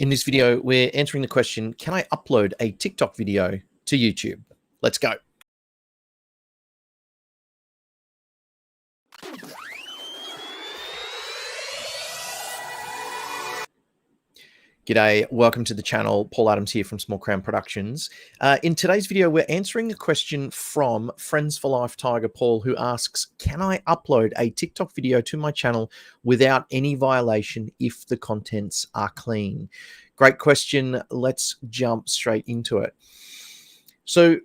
In this video, we're answering the question, can I upload a TikTok video to YouTube? Let's go. G'day, welcome to the channel. Paul Adams here from Small Crown Productions. In today's video, we're answering a question from Friends for Life Tiger Paul, who asks, can I upload a TikTok video to my channel without any violation if the contents are clean? Great question. Let's jump straight into it. So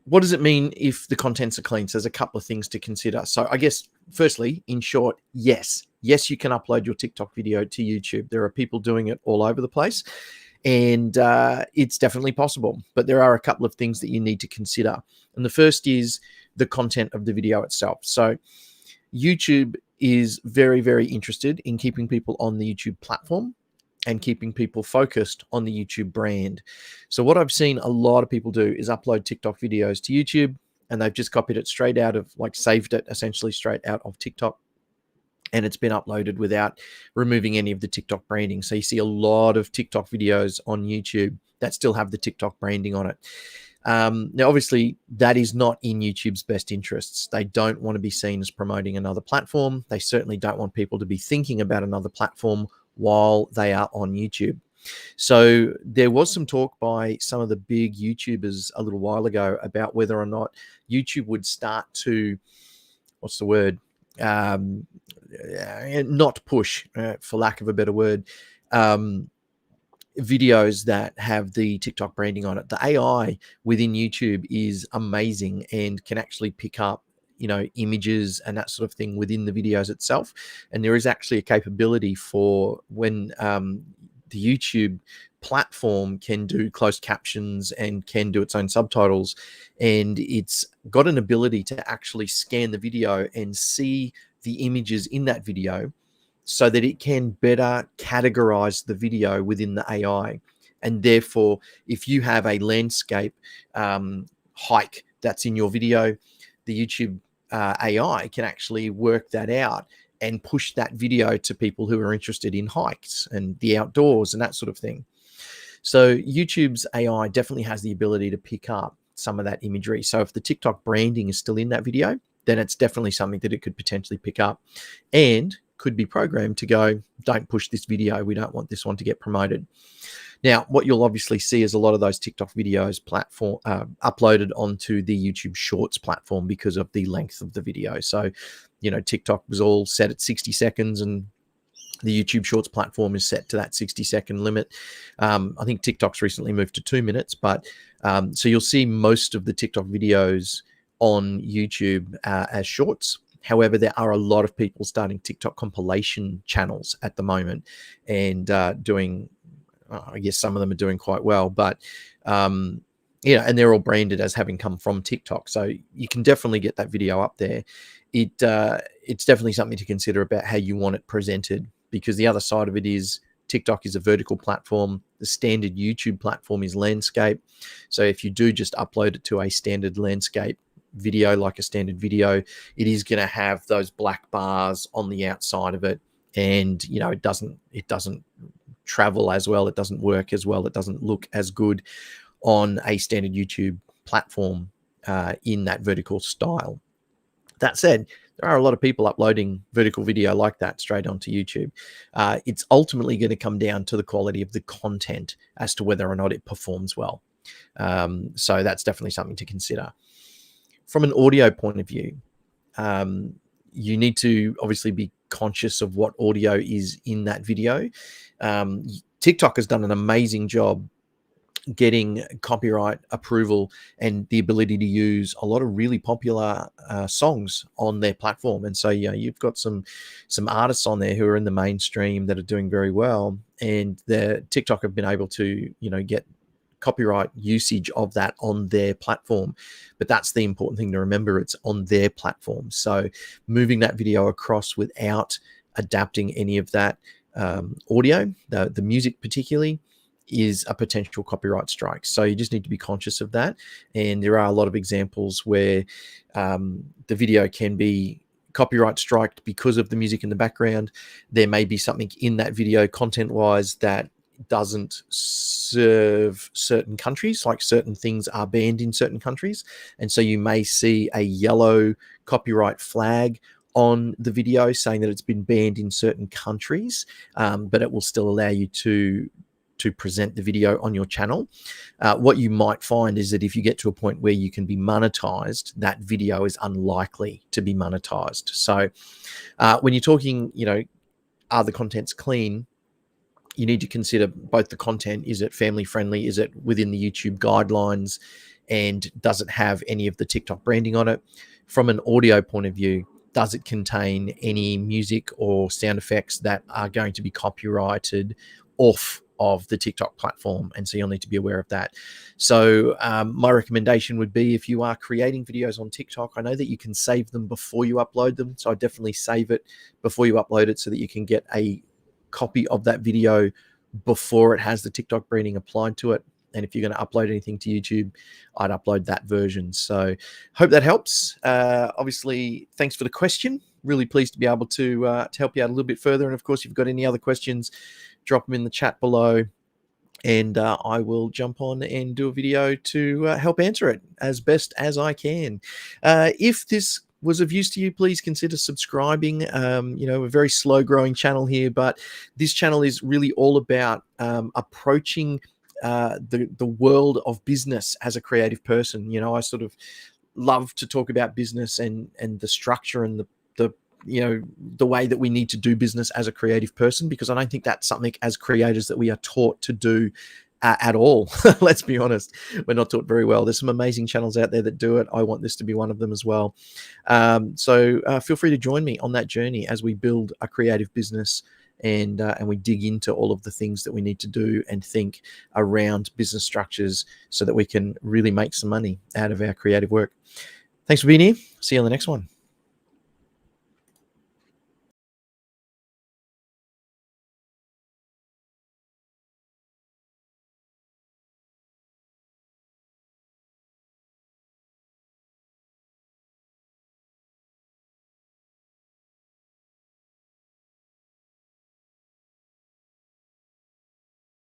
what does it mean if the contents are clean? So there's a couple of things to consider. So I guess, firstly, in short, yes, you can upload your TikTok video to YouTube. There are people doing it all over the place, and it's definitely possible. But there are a couple of things that you need to consider. And the first is the content of the video itself. So YouTube is very, very interested in keeping people on the YouTube platform and keeping people focused on the YouTube brand. So what I've seen a lot of people do is upload TikTok videos to YouTube, and they've just copied it straight out of, like, saved it essentially straight out of TikTok, and it's been uploaded without removing any of the TikTok branding. So you see a lot of TikTok videos on YouTube that still have the TikTok branding on it. Now, obviously, that is not in YouTube's best interests. They don't want to be seen as promoting another platform. They certainly don't want people to be thinking about another platform while they are on YouTube. So there was some talk by some of the big YouTubers a little while ago about whether or not YouTube would start to, what's the word, not push, for lack of a better word, videos that have the TikTok branding on it. The AI within YouTube is amazing and can actually pick up, you know, images and that sort of thing within the videos itself. And there is actually a capability for when the YouTube platform can do closed captions and can do its own subtitles, and it's got an ability to actually scan the video and see the images in that video so that it can better categorize the video within the AI. And therefore, if you have a landscape hike that's in your video, the YouTube AI can actually work that out and push that video to people who are interested in hikes and the outdoors and that sort of thing. So YouTube's AI definitely has the ability to pick up some of that imagery. So if the TikTok branding is still in that video, then it's definitely something that it could potentially pick up and could be programmed to go, don't push this video. We don't want this one to get promoted. Now, what you'll obviously see is a lot of those TikTok videos uploaded onto the YouTube Shorts platform because of the length of the video. So, you know, TikTok was all set at 60 seconds and the YouTube Shorts platform is set to that 60-second limit. I think TikTok's recently moved to 2 minutes, but so you'll see most of the TikTok videos on YouTube as shorts. However, there are a lot of people starting TikTok compilation channels at the moment and doing, I guess some of them are doing quite well, but yeah, and they're all branded as having come from TikTok. So you can definitely get that video up there. It's definitely something to consider about how you want it presented, because the other side of it is TikTok is a vertical platform. The standard YouTube platform is landscape. So if you do just upload it to a standard landscape video, like a standard video, it is going to have those black bars on the outside of it. And, you know, it doesn't travel as well. It doesn't work as well. It doesn't look as good on a standard YouTube platform in that vertical style. That said, there are a lot of people uploading vertical video like that straight onto YouTube. It's ultimately going to come down to the quality of the content as to whether or not it performs well. So that's definitely something to consider. From an audio point of view, you need to obviously be conscious of what audio is in that video. TikTok has done an amazing job getting copyright approval and the ability to use a lot of really popular songs on their platform. And so, you know, you've got some artists on there who are in the mainstream that are doing very well, and the TikTok have been able to, you know, get copyright usage of that on their platform. But that's the important thing to remember. It's on their platform. So moving that video across without adapting any of that audio, the music particularly, is a potential copyright strike. So you just need to be conscious of that. And there are a lot of examples where the video can be copyright striked because of the music in the background. There may be something in that video content wise that doesn't serve certain countries, like certain things are banned in certain countries. And so you may see a yellow copyright flag on the video saying that it's been banned in certain countries, but it will still allow you to present the video on your channel. What you might find is that if you get to a point where you can be monetized, that video is unlikely to be monetized. So when you're talking, are the contents clean? You need to consider both the content. Is it family friendly? Is it within the YouTube guidelines? And does it have any of the TikTok branding on it? From an audio point of view, does it contain any music or sound effects that are going to be copyrighted off of the TikTok platform? And so you'll need to be aware of that. So my recommendation would be, if you are creating videos on TikTok, I know that you can save them before you upload them. So I definitely save it before you upload it so that you can get a copy of that video before it has the TikTok branding applied to it. And if you're going to upload anything to YouTube, I'd upload that version. So hope that helps. Obviously, thanks for the question. Really pleased to be able to help you out a little bit further. And of course, if you've got any other questions, drop them in the chat below, and I will jump on and do a video to help answer it as best as I can. If this was of use to you, please consider subscribing. A very slow growing channel here, but this channel is really all about approaching the world of business as a creative person. I sort of love to talk about business and the structure and the way that we need to do business as a creative person, because I don't think that's something as creators that we are taught to do at all. Let's be honest, we're not taught very well. There's some amazing channels out there that do it. I want this to be one of them as well. So feel free to join me on that journey as we build a creative business, and we dig into all of the things that we need to do and think around business structures so that we can really make some money out of our creative work. Thanks for being here. See you on the next one.